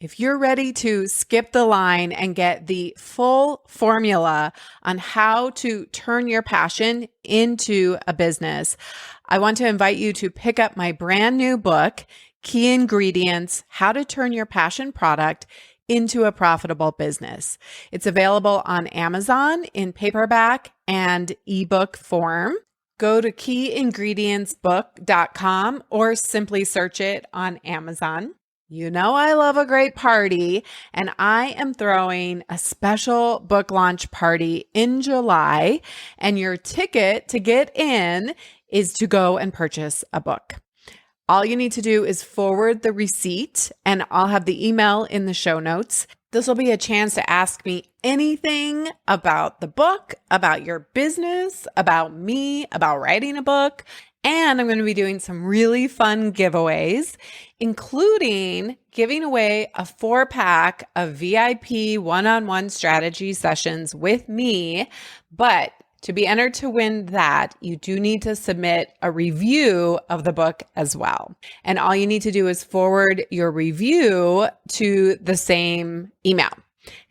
If you're ready to skip the line and get the full formula on how to turn your passion into a business, I want to invite you to pick up my brand new book, Key Ingredients: How to Turn Your Passion Product into a Profitable Business. It's available on Amazon in paperback and ebook form. Go to keyingredientsbook.com or simply search it on Amazon. You know I love a great party, and I am throwing a special book launch party in July, and your ticket to get in is to go and purchase a book. All you need to do is forward the receipt, and I'll have the email in the show notes. This will be a chance to ask me anything about the book, about your business, about me, about writing a book. And I'm going to be doing some really fun giveaways, including giving away a 4-pack of VIP one-on-one strategy sessions with me. But to be entered to win that, you do need to submit a review of the book as well. And all you need to do is forward your review to the same email,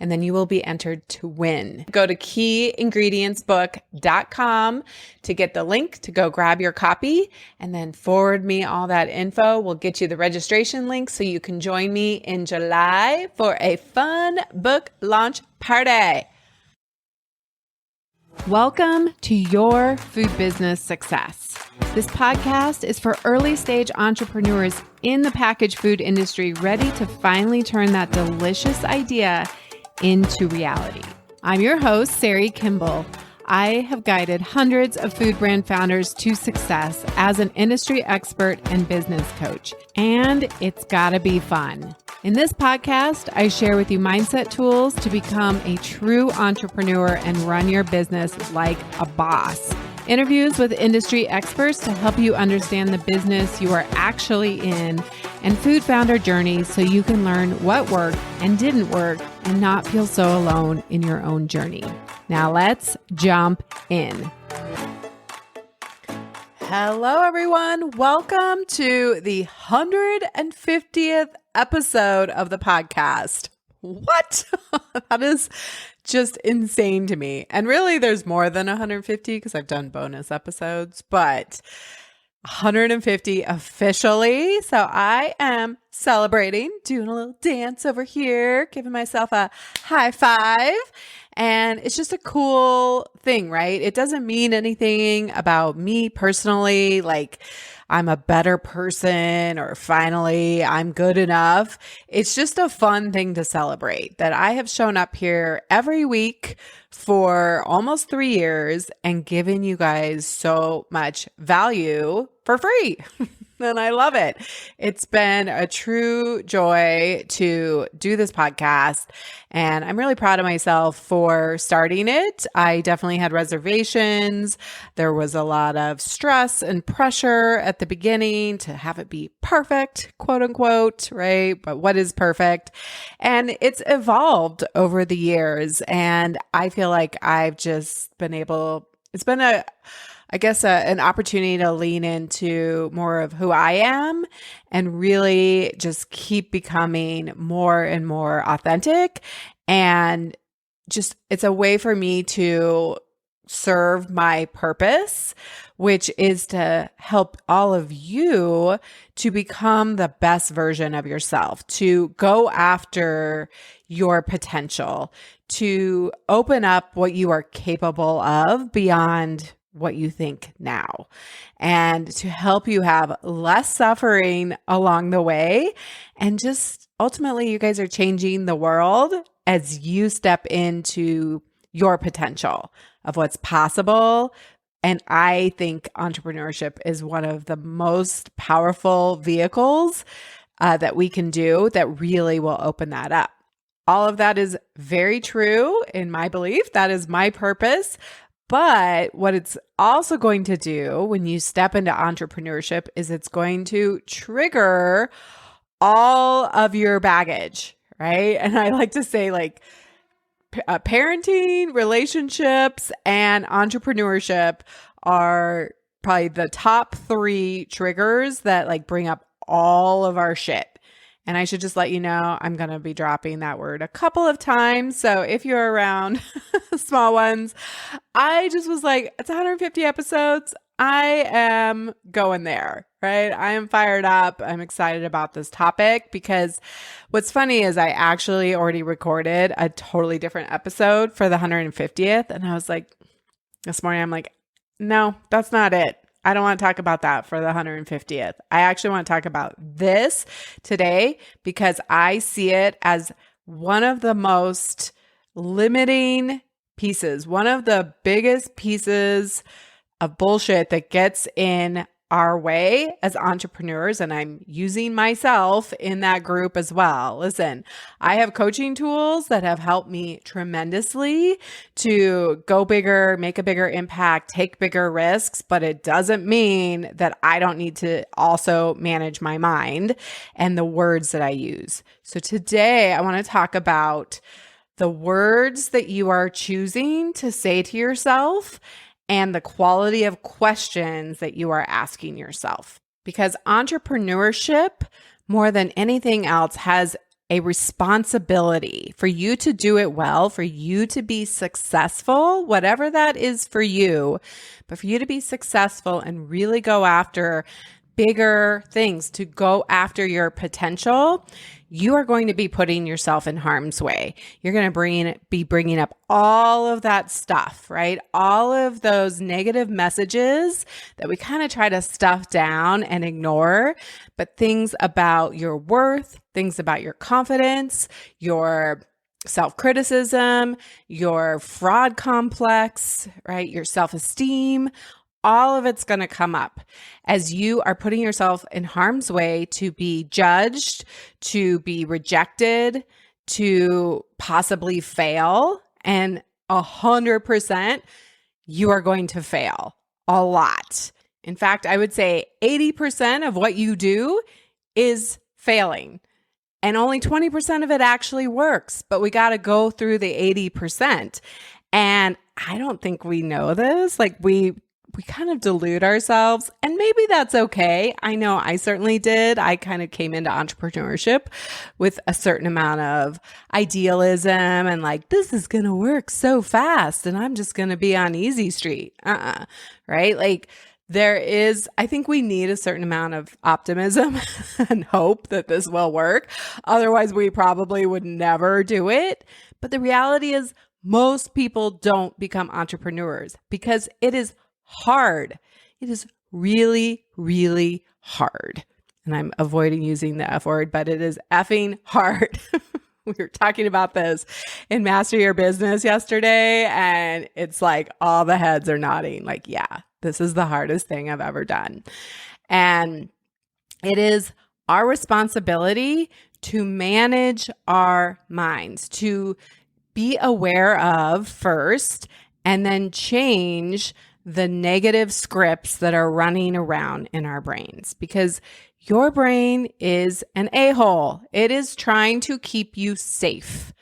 and then you will be entered to win. Go to keyingredientsbook.com to get the link to go grab your copy, and then forward me all that info. We'll get you the registration link so you can join me in July for a fun book launch party. Welcome to Your Food Business Success. This podcast is for early stage entrepreneurs in the packaged food industry ready to finally turn that delicious idea into reality. I'm your host, Sari Kimbell. I have guided hundreds of food brand founders to success as an industry expert and business coach, and it's gotta be fun. In this podcast, I share with you mindset tools to become a true entrepreneur and run your business like a boss. Interviews with industry experts to help you understand the business you are actually in, and food founder journeys so you can learn what worked and didn't work and not feel so alone in your own journey. Now let's jump in. Hello, everyone. Welcome to the 150th episode of the podcast. What? That is just insane to me. And really, there's more than 150 because I've done bonus episodes, but 150 officially. So I am celebrating, doing a little dance over here, giving myself a high five. And it's just a cool thing, right? It doesn't mean anything about me personally, like I'm a better person or finally I'm good enough. It's just a fun thing to celebrate that I have shown up here every week for almost 3 years and given you guys so much value for free. And I love it. It's been a true joy to do this podcast. And I'm really proud of myself for starting it. I definitely had reservations. There was a lot of stress and pressure at the beginning to have it be perfect, quote unquote, right? But what is perfect? And it's evolved over the years. And I feel like I've just been it's been an opportunity to lean into more of who I am and really just keep becoming more and more authentic. And just, it's a way for me to serve my purpose, which is to help all of you to become the best version of yourself, to go after your potential, to open up what you are capable of beyond what you think now, and to help you have less suffering along the way. And just ultimately, you guys are changing the world as you step into your potential of what's possible. And I think entrepreneurship is one of the most powerful vehicles that we can do that really will open that up. All of that is very true in my belief. That is my purpose. But what it's also going to do when you step into entrepreneurship is it's going to trigger all of your baggage, right? And I like to say like parenting, relationships, and entrepreneurship are probably the top 3 triggers that like bring up all of our shit. And I should just let you know, I'm going to be dropping that word a couple of times. So if you're around small ones, I just was like, it's 150 episodes. I am going there, right? I am fired up. I'm excited about this topic because what's funny is I actually already recorded a totally different episode for the 150th. And I was like, this morning, I'm like, no, that's not it. I don't want to talk about that for the 150th. I actually want to talk about this today because I see it as one of the most limiting pieces, one of the biggest pieces of bullshit that gets in our way as entrepreneurs. And I'm using myself in that group as well. Listen, I have coaching tools that have helped me tremendously to go bigger, make a bigger impact, take bigger risks, but it doesn't mean that I don't need to also manage my mind and the words that I use. So today I want to talk about the words that you are choosing to say to yourself and the quality of questions that you are asking yourself. Because entrepreneurship, more than anything else, has a responsibility for you to do it well, for you to be successful, whatever that is for you, but for you to be successful and really go after bigger things, to go after your potential, you are going to be putting yourself in harm's way. You're going to be bringing up all of that stuff, right? All of those negative messages that we kind of try to stuff down and ignore, but things about your worth, things about your confidence, your self-criticism, your fraud complex, right? Your self-esteem, all of it's going to come up as you are putting yourself in harm's way to be judged, to be rejected, to possibly fail. And 100%, you are going to fail a lot. In fact, I would say 80% of what you do is failing. And only 20% of it actually works. But we got to go through the 80%. And I don't think we know this. Like we kind of delude ourselves, and maybe that's okay. I know I certainly did. I kind of came into entrepreneurship with a certain amount of idealism and like, this is going to work so fast and I'm just going to be on easy street. Right? Like I think we need a certain amount of optimism and hope that this will work. Otherwise, we probably would never do it. But the reality is most people don't become entrepreneurs because it is hard. It is really, really hard. And I'm avoiding using the F word, but it is effing hard. We were talking about this in Master Your Business yesterday, and it's like all the heads are nodding. Like, yeah, this is the hardest thing I've ever done. And it is our responsibility to manage our minds, to be aware of first, and then change the negative scripts that are running around in our brains, because your brain is an a-hole. It is trying to keep you safe,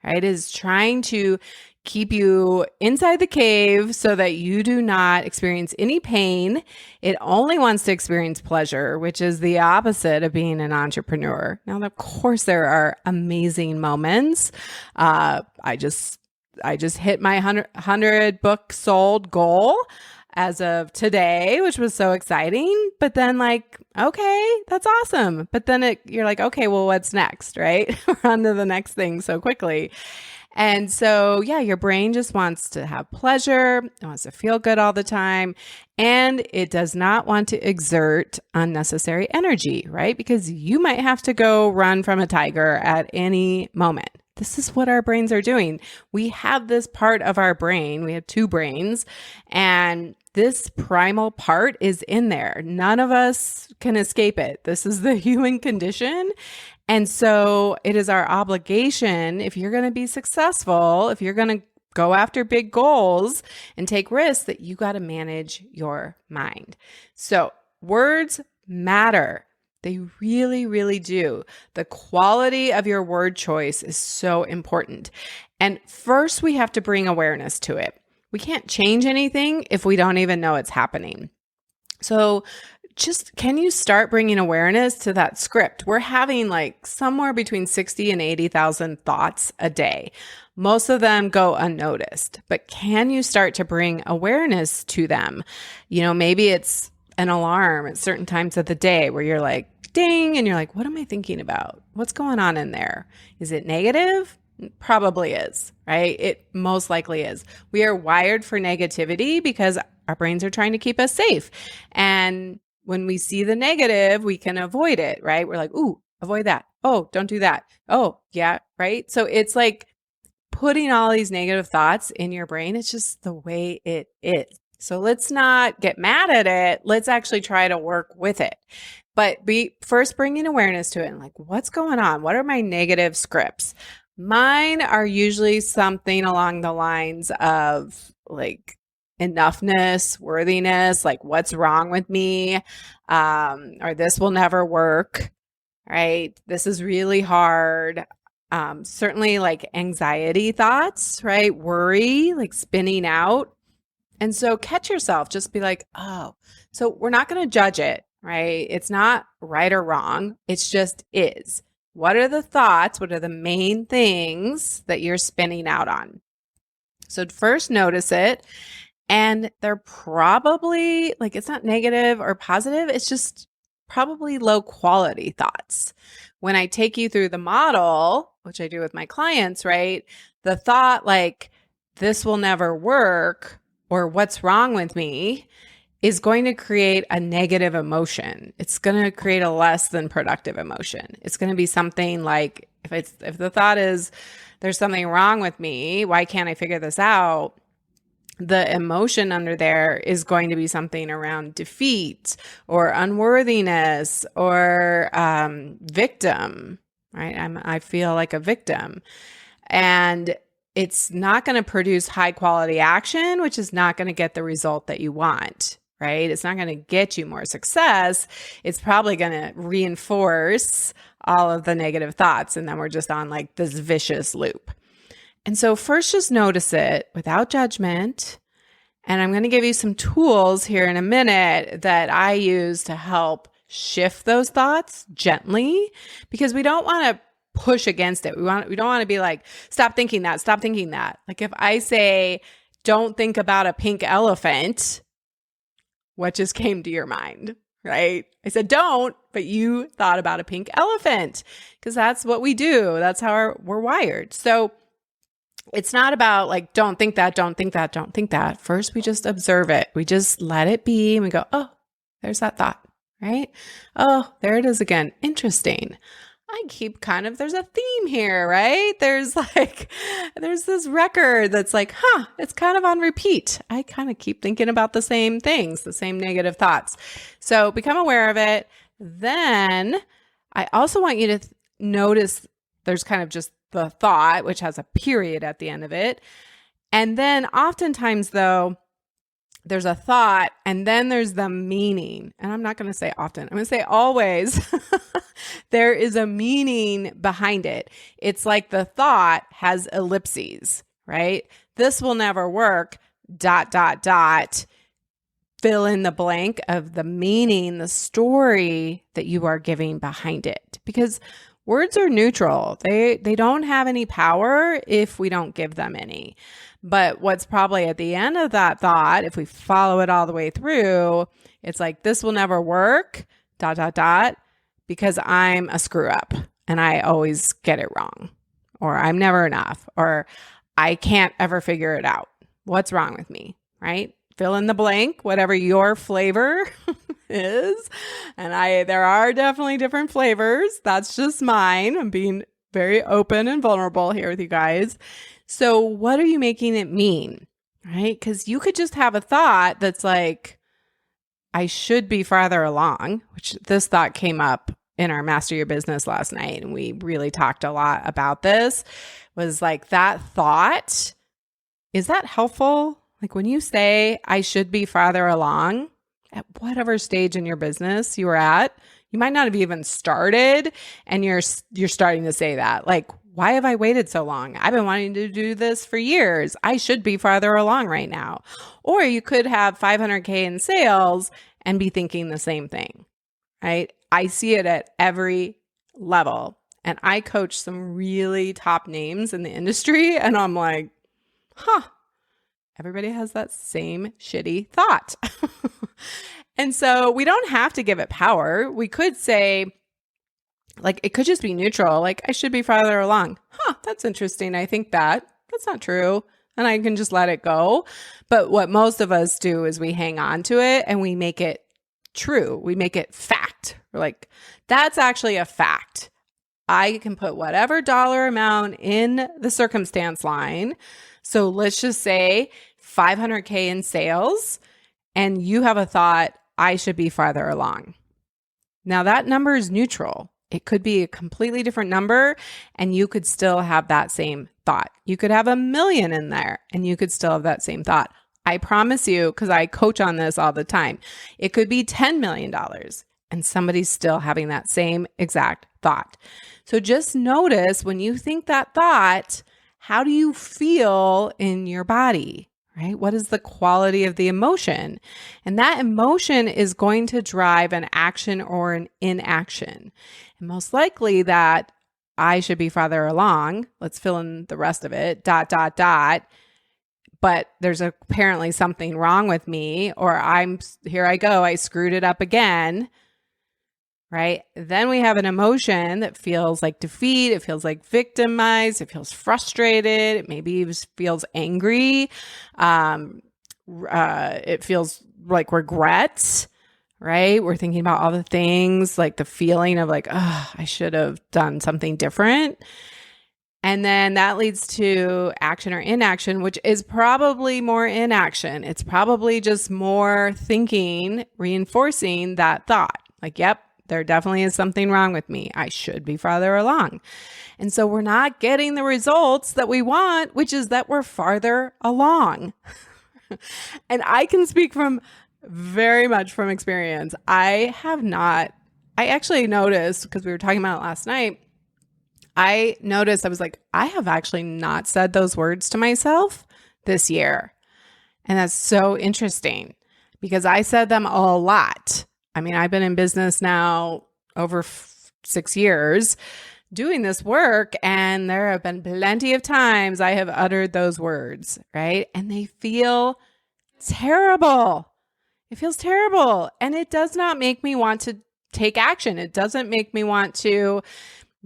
right? It is trying to keep you inside the cave so that you do not experience any pain. It only wants to experience pleasure, which is the opposite of being an entrepreneur. Now, of course, there are amazing moments. I just hit my 100 book sold goal as of today, which was so exciting. But then like, okay, that's awesome. But then you're like, okay, well, what's next, right? We're on to the next thing so quickly. And so, yeah, your brain just wants to have pleasure. It wants to feel good all the time. And it does not want to exert unnecessary energy, right? Because you might have to go run from a tiger at any moment. This is what our brains are doing. We have this part of our brain. We have two brains, and this primal part is in there. None of us can escape it. This is the human condition. And so it is our obligation, if you're going to be successful, if you're going to go after big goals and take risks, that you got to manage your mind. So words matter. They really, really do. The quality of your word choice is so important. And first, we have to bring awareness to it. We can't change anything if we don't even know it's happening. So just can you start bringing awareness to that script? We're having like somewhere between 60 and 80,000 thoughts a day. Most of them go unnoticed, but can you start to bring awareness to them? Maybe it's an alarm at certain times of the day where you're like, ding, and you're like, what am I thinking about? What's going on in there? Is it negative? Probably is, right? It most likely is. We are wired for negativity because our brains are trying to keep us safe. And when we see the negative, we can avoid it, right? We're like, ooh, avoid that. Oh, don't do that. Oh, yeah, right? So it's like putting all these negative thoughts in your brain. It's just the way it is. So let's not get mad at it. Let's actually try to work with it. But be first bringing awareness to it and like, what's going on? What are my negative scripts? Mine are usually something along the lines of like enoughness, worthiness, like what's wrong with me, or this will never work, right? This is really hard. Certainly like anxiety thoughts, right? Worry, like spinning out. And so catch yourself, just be like, oh, so we're not going to judge it, right? It's not right or wrong. It's just is. What are the thoughts? What are the main things that you're spinning out on? So first notice it. And they're probably like, it's not negative or positive. It's just probably low quality thoughts. When I take you through the model, which I do with my clients, right? The thought like, this will never work or what's wrong with me is going to create a negative emotion. It's going to create a less than productive emotion. It's going to be something like, if the thought is, there's something wrong with me, why can't I figure this out? The emotion under there is going to be something around defeat or unworthiness or victim, right? I feel like a victim. And it's not going to produce high quality action, which is not going to get the result that you want, right? It's not going to get you more success. It's probably going to reinforce all of the negative thoughts. And then we're just on like this vicious loop. And so first just notice it without judgment. And I'm going to give you some tools here in a minute that I use to help shift those thoughts gently, because we don't want to push against it. We don't want to be like, stop thinking that, stop thinking that. Like if I say, don't think about a pink elephant, what just came to your mind, right? I said, don't, but you thought about a pink elephant because that's what we do. That's how we're wired. So it's not about like, don't think that, don't think that, don't think that. First, we just observe it. We just let it be and we go, oh, there's that thought, right? Oh, there it is again. Interesting. I keep there's a theme here, right? There's this record that's like, it's kind of on repeat. I kind of keep thinking about the same things, the same negative thoughts. So become aware of it. Then I also want you to notice there's kind of just the thought, which has a period at the end of it. And then oftentimes though, there's a thought and then there's the meaning. And I'm not going to say often. I'm going to say always. There is a meaning behind it. It's like the thought has ellipses, right? This will never work, ... Fill in the blank of the meaning, the story that you are giving behind it. Because words are neutral. They don't have any power if we don't give them any. But what's probably at the end of that thought, if we follow it all the way through, it's like, this will never work, ... because I'm a screw up and I always get it wrong, or I'm never enough, or I can't ever figure it out. What's wrong with me, right? Fill in the blank, whatever your flavor is. And there are definitely different flavors. That's just mine. I'm being very open and vulnerable here with you guys. So what are you making it mean, right? Because you could just have a thought that's like, I should be farther along, which this thought came up in our Master Your Business last night. And we really talked a lot about this, was like that thought, is that helpful? Like when you say, I should be farther along at whatever stage in your business you are at, you might not have even started and you're starting to say that. Like, why have I waited so long? I've been wanting to do this for years. I should be farther along right now. Or you could have 500K in sales and be thinking the same thing, right? I see it at every level. And I coach some really top names in the industry. And I'm like, everybody has that same shitty thought. And so we don't have to give it power. We could say, like, it could just be neutral. Like, I should be farther along. That's interesting. I think that's not true. And I can just let it go. But what most of us do is we hang on to it and we make it true. We make it fact. We're like, that's actually a fact. I can put whatever dollar amount in the circumstance line. So let's just say 500K in sales, and you have a thought, I should be farther along. Now that number is neutral. It could be a completely different number and you could still have that same thought. You could have 1 million in there and you could still have that same thought. I promise you, because I coach on this all the time, it could be $10 million and somebody's still having that same exact thought. So just notice when you think that thought, how do you feel in your body? Right? What is the quality of the emotion? And that emotion is going to drive an action or an inaction. And most likely that I should be farther along. Let's fill in the rest of it, ... But there's apparently something wrong with me, or here I go, I screwed it up again. Right? Then we have an emotion that feels like defeat. It feels like victimized. It feels frustrated. It maybe feels angry. It feels like regret, right? We're thinking about all the things, like the feeling of like, I should have done something different. And then that leads to action or inaction, which is probably more inaction. It's probably just more thinking, reinforcing that thought. Like, yep, there definitely is something wrong with me. I should be farther along. And so we're not getting the results that we want, which is that we're farther along. And I can speak very much from experience. I actually noticed, because we were talking about it last night, I was like, I have actually not said those words to myself this year. And that's so interesting because I said them a lot. I mean, I've been in business now over 6 years doing this work, and there have been plenty of times I have uttered those words, right? And they feel terrible. It feels terrible. And it does not make me want to take action. It doesn't make me want to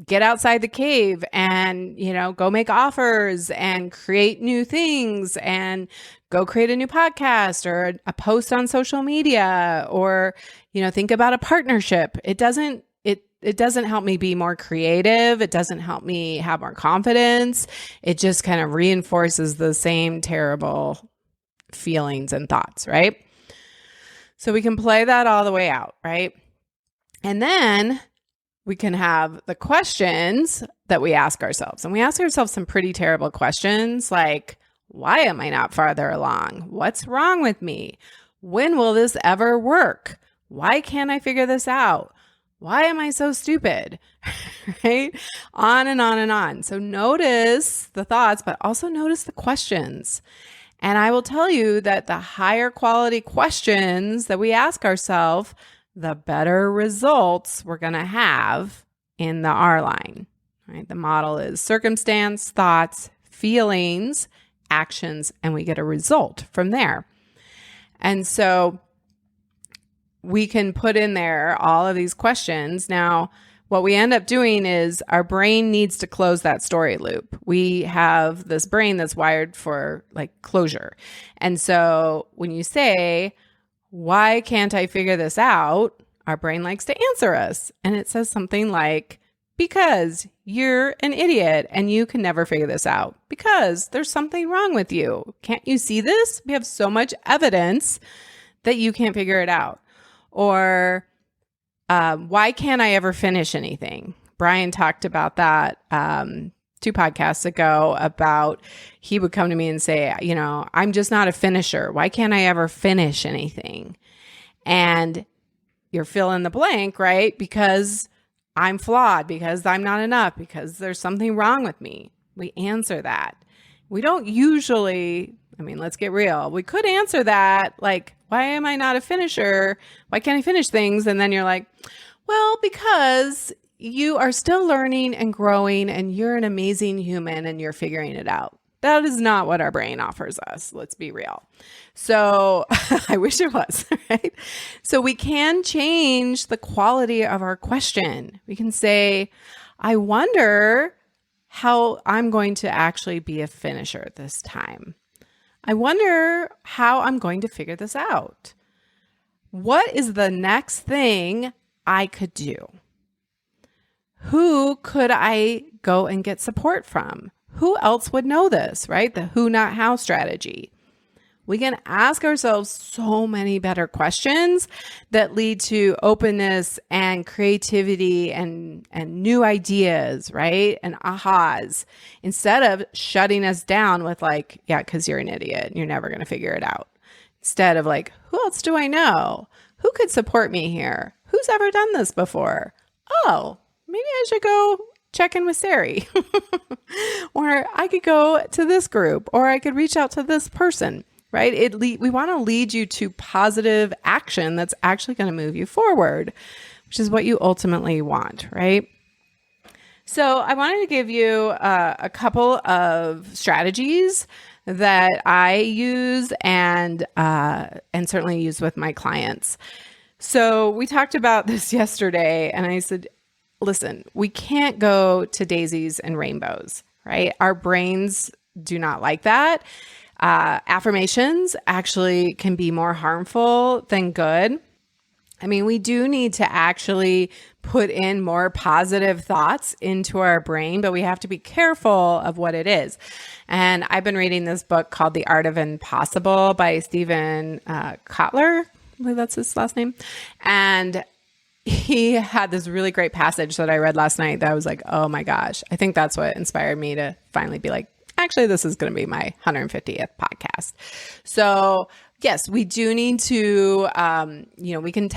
get outside the cave and, go make offers and create new things and go create a new podcast or a post on social media or, think about a partnership. It doesn't help me be more creative. It doesn't help me have more confidence. It just kind of reinforces the same terrible feelings and thoughts, right? So we can play that all the way out, right? And then we can have the questions that we ask ourselves. And we ask ourselves some pretty terrible questions like, why am I not farther along? What's wrong with me? When will this ever work? Why can't I figure this out? Why am I so stupid? Right? On and on and on. So notice the thoughts, but also notice the questions. And I will tell you that the higher quality questions that we ask ourselves, the better results we're going to have in the R line, right? The model is circumstance, thoughts, feelings, actions, and we get a result from there. And so we can put in there all of these questions. Now, what we end up doing is our brain needs to close that story loop. We have this brain that's wired for like closure. And so when you say, why can't I figure this out? Our brain likes to answer us. And it says something like, because you're an idiot and you can never figure this out. Because there's something wrong with you. Can't you see this? We have so much evidence that you can't figure it out. Or why can't I ever finish anything? Brian talked about that 2 podcasts ago about he would come to me and say, I'm just not a finisher. Why can't I ever finish anything? And you're fill in the blank, right? Because I'm flawed, because I'm not enough, because there's something wrong with me. We answer that. We don't usually, let's get real. We could answer that like, why am I not a finisher? Why can't I finish things? And then you're like, well, because you are still learning and growing and you're an amazing human and you're figuring it out. That is not what our brain offers us. Let's be real. So I wish it was, right? So we can change the quality of our question. We can say, I wonder how I'm going to actually be a finisher this time. I wonder how I'm going to figure this out. What is the next thing I could do? Who could I go and get support from? Who else would know this, right? The who, not how strategy. We can ask ourselves so many better questions that lead to openness and creativity and new ideas, right? And ahas, instead of shutting us down with like, yeah, because you're an idiot and you're never going to figure it out. Instead of like, who else do I know? Who could support me here? Who's ever done this before? Oh, maybe I should go check in with Sari. Or I could go to this group, or I could reach out to this person, right? We want to lead you to positive action that's actually going to move you forward, which is what you ultimately want, right? So I wanted to give you a couple of strategies that I use and certainly use with my clients. So we talked about this yesterday, and I said, listen, we can't go to daisies and rainbows, right? Our brains do not like that. Affirmations actually can be more harmful than good. I mean, we do need to actually put in more positive thoughts into our brain, but we have to be careful of what it is. And I've been reading this book called The Art of Impossible by Stephen Kotler. I believe that's his last name. And he had this really great passage that I read last night that I was like, oh my gosh, I think that's what inspired me to finally be like, actually, this is going to be my 150th podcast. So yes, we do need to, we can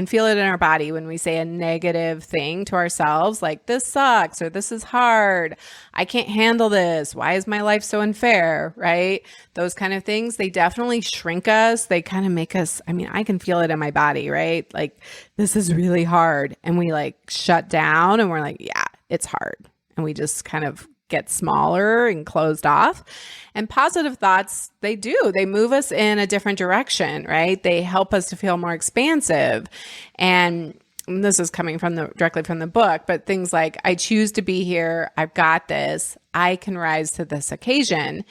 feel it in our body when we say a negative thing to ourselves, like this sucks, or this is hard. I can't handle this. Why is my life so unfair? Right? Those kind of things, they definitely shrink us. They kind of make us, I can feel it in my body, right? Like this is really hard. And we like shut down and we're like, yeah, it's hard. And we just kind of get smaller and closed off. And positive thoughts, they move us in a different direction, right? They help us to feel more expansive. And this is coming directly from the book, but things like, I choose to be here. I've got this. I can rise to this occasion.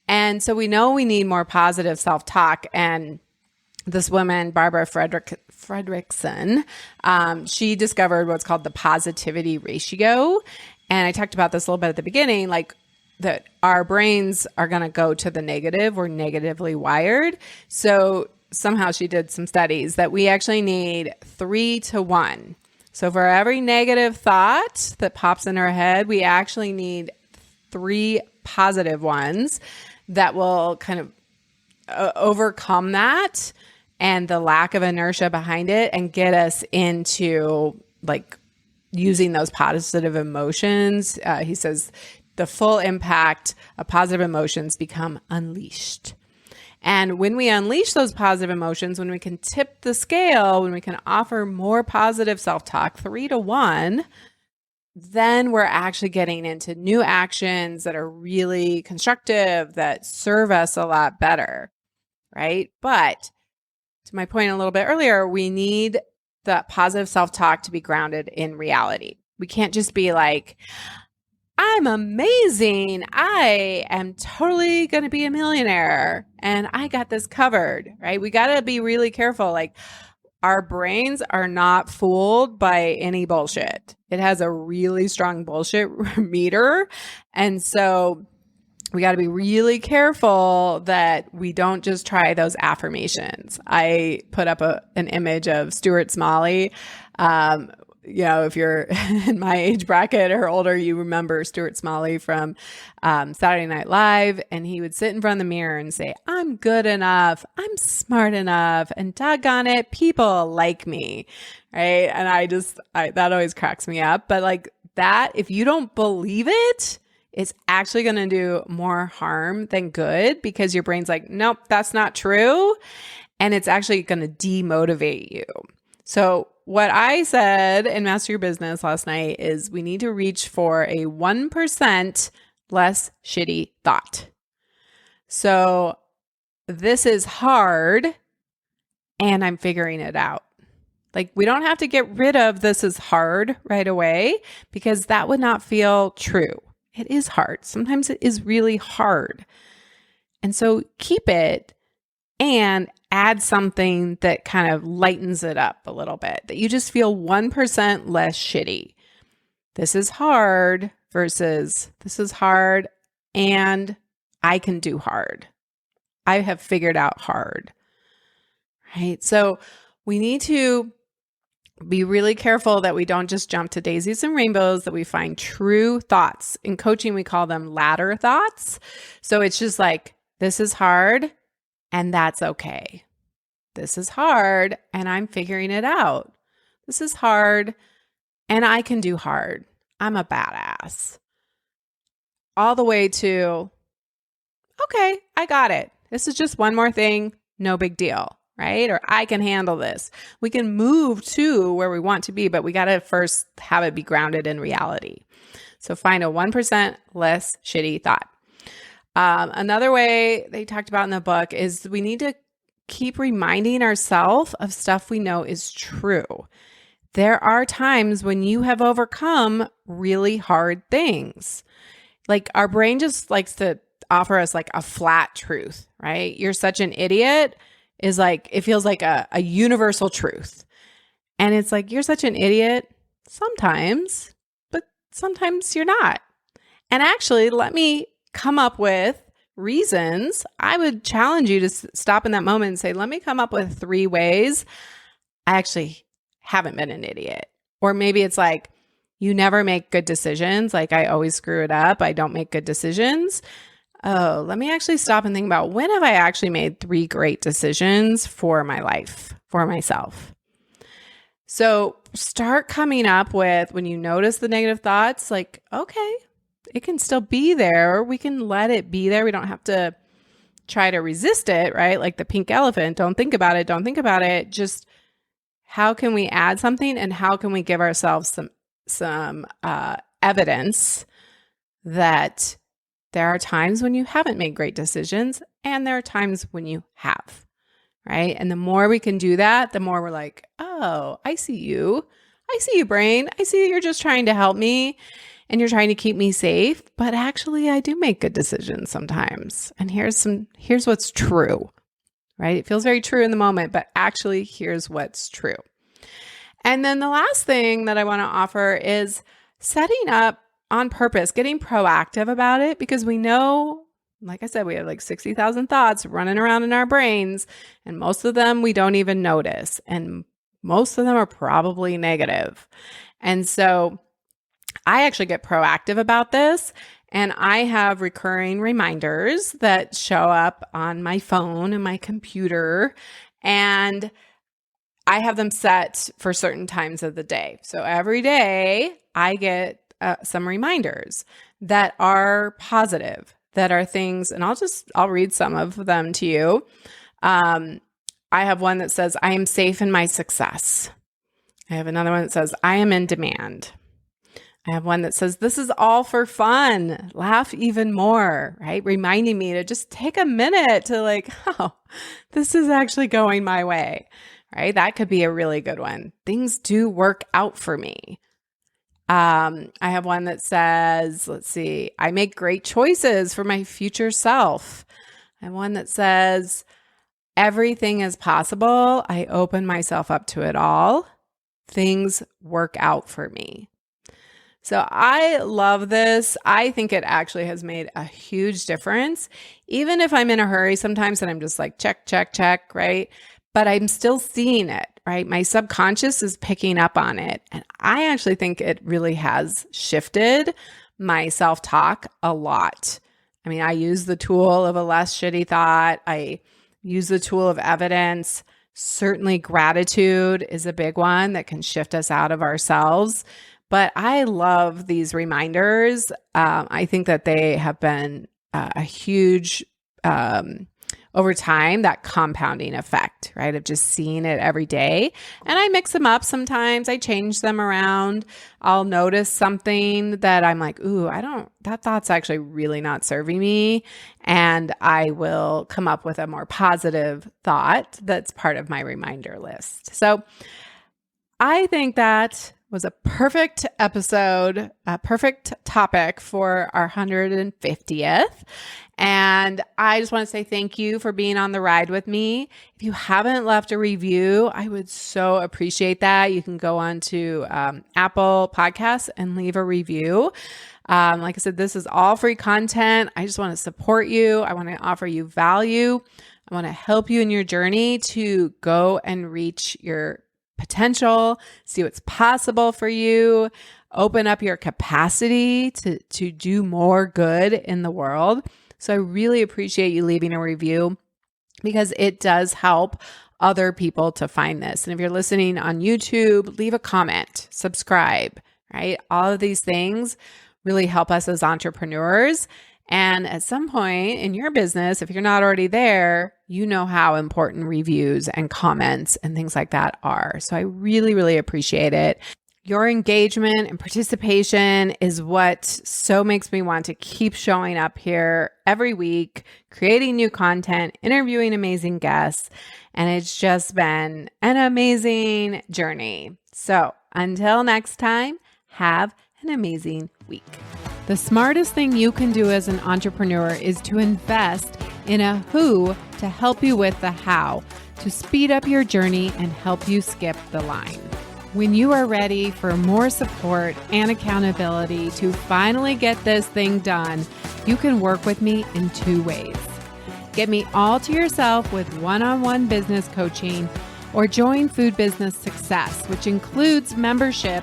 And so we know we need more positive self-talk. And this woman, Barbara Fredrickson, she discovered what's called the positivity ratio. And I talked about this a little bit at the beginning, like that our brains are going to go to the negative. We're negatively wired. So somehow she did some studies that we actually need 3 to 1. So for every negative thought that pops in our head, we actually need 3 positive ones that will kind of overcome that and the lack of inertia behind it and get us into like using those positive emotions. He says the full impact of positive emotions become unleashed. And when we unleash those positive emotions, when we can tip the scale, when we can offer more positive self-talk, 3 to 1, then we're actually getting into new actions that are really constructive, that serve us a lot better, right? But to my point a little bit earlier, we need the positive self-talk to be grounded in reality. We can't just be like, I'm amazing. I am totally going to be a millionaire and I got this covered, right? We got to be really careful. Like our brains are not fooled by any bullshit. It has a really strong bullshit meter. And so we got to be really careful that we don't just try those affirmations. I put up an image of Stuart Smalley. If you're in my age bracket or older, you remember Stuart Smalley from Saturday Night Live. And he would sit in front of the mirror and say, I'm good enough. I'm smart enough. And doggone it, people like me. Right. And that always cracks me up. But like that, if you don't believe it, it's actually going to do more harm than good because your brain's like, nope, that's not true. and it's actually going to demotivate you. So what I said in Master Your Business last night is we need to reach for a 1% less shitty thought. So this is hard and I'm figuring it out. Like, we don't have to get rid of this is hard right away because that would not feel true. It is hard. Sometimes it is really hard. And so keep it and add something that kind of lightens it up a little bit, that you just feel 1% less shitty. This is hard versus this is hard and I can do hard. I have figured out hard, right? So we need to be really careful that we don't just jump to daisies and rainbows, that we find true thoughts. In coaching, we call them ladder thoughts. So it's just like, this is hard and that's okay. This is hard and I'm figuring it out. This is hard and I can do hard. I'm a badass. All the way to, okay, I got it. This is just one more thing. No big deal, right? Or I can handle this. We can move to where we want to be, but we got to first have it be grounded in reality. So find a 1% less shitty thought. Another way they talked about in the book is we need to keep reminding ourselves of stuff we know is true. There are times when you have overcome really hard things. Like, our brain just likes to offer us like a flat truth, right? You're such an idiot is like, it feels like a universal truth. And it's like, you're such an idiot sometimes, but sometimes you're not. And actually, let me come up with reasons. I would challenge you to stop in that moment and say, let me come up with 3 ways I actually haven't been an idiot. Or maybe it's like, you never make good decisions. Like, I always screw it up. I don't make good decisions. Oh, let me actually stop and think about, when have I actually made 3 great decisions for my life, for myself? So start coming up with, when you notice the negative thoughts, like, okay, it can still be there. We can let it be there. We don't have to try to resist it, right? Like the pink elephant. Don't think about it. Don't think about it. Just, how can we add something, and how can we give ourselves some evidence that there are times when you haven't made great decisions and there are times when you have, right? And the more we can do that, the more we're like, oh, I see you. I see you, brain. I see that you're just trying to help me and you're trying to keep me safe, but actually I do make good decisions sometimes. And here's what's true, right? It feels very true in the moment, but actually here's what's true. And then the last thing that I want to offer is setting up on purpose, getting proactive about it, because we know, like I said, we have like 60,000 thoughts running around in our brains, and most of them we don't even notice. And most of them are probably negative. And so I actually get proactive about this, and I have recurring reminders that show up on my phone and my computer, and I have them set for certain times of the day. So every day I get some reminders that are positive, that are things, and I'll read some of them to you. I have one that says, I am safe in my success. I have another one that says, I am in demand. I have one that says, this is all for fun. Laugh even more, right? Reminding me to just take a minute to like, oh, this is actually going my way, right? That could be a really good one. Things do work out for me. I have one that says, let's see, I make great choices for my future self. I have one that says, everything is possible. I open myself up to it all. Things work out for me. So I love this. I think it actually has made a huge difference. Even if I'm in a hurry sometimes and I'm just like, check, check, check, right? But I'm still seeing it, right? My subconscious is picking up on it. And I actually think it really has shifted my self-talk a lot. I mean, I use the tool of a less shitty thought. I use the tool of evidence. Certainly gratitude is a big one that can shift us out of ourselves. But I love these reminders. I think that they have been a huge over time, that compounding effect, right? Of just seeing it every day. And I mix them up sometimes. I change them around. I'll notice something that I'm like, ooh, that thought's actually really not serving me. And I will come up with a more positive thought that's part of my reminder list. So I think that was a perfect episode, a perfect topic for our 150th. And I just want to say thank you for being on the ride with me. If you haven't left a review, I would so appreciate that. You can go on to Apple Podcasts and leave a review. Like I said, this is all free content. I just want to support you. I want to offer you value. I want to help you in your journey to go and reach your potential, see what's possible for you, open up your capacity to do more good in the world. So I really appreciate you leaving a review because it does help other people to find this. And if you're listening on YouTube, leave a comment, subscribe, right? All of these things really help us as entrepreneurs. And at some point in your business, if you're not already there, you know how important reviews and comments and things like that are. So I really, really appreciate it. Your engagement and participation is what so makes me want to keep showing up here every week, creating new content, interviewing amazing guests. And it's just been an amazing journey. So until next time, have an amazing week. The smartest thing you can do as an entrepreneur is to invest in a who to help you with the how, to speed up your journey and help you skip the line. When you are ready for more support and accountability to finally get this thing done, you can work with me in 2 ways. Get me all to yourself with one-on-one business coaching, or join Food Business Success, which includes membership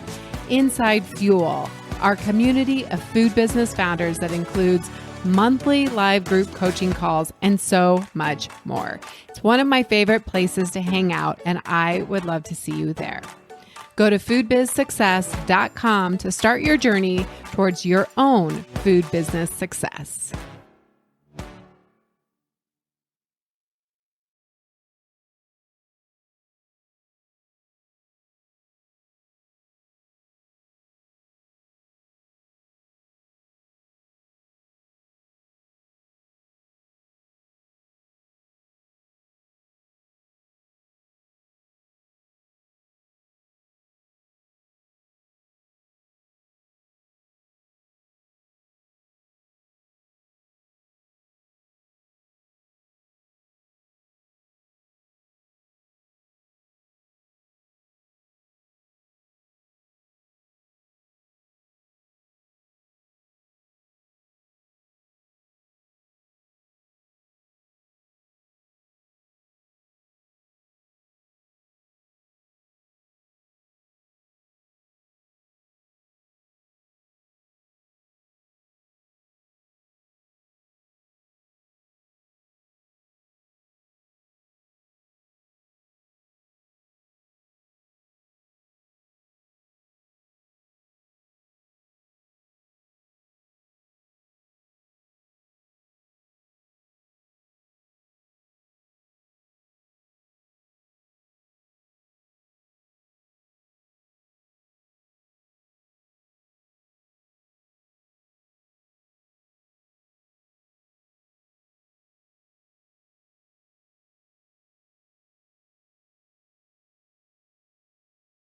inside Fuel, our community of food business founders that includes monthly live group coaching calls and so much more. It's one of my favorite places to hang out, and I would love to see you there. Go to foodbizsuccess.com to start your journey towards your own food business success.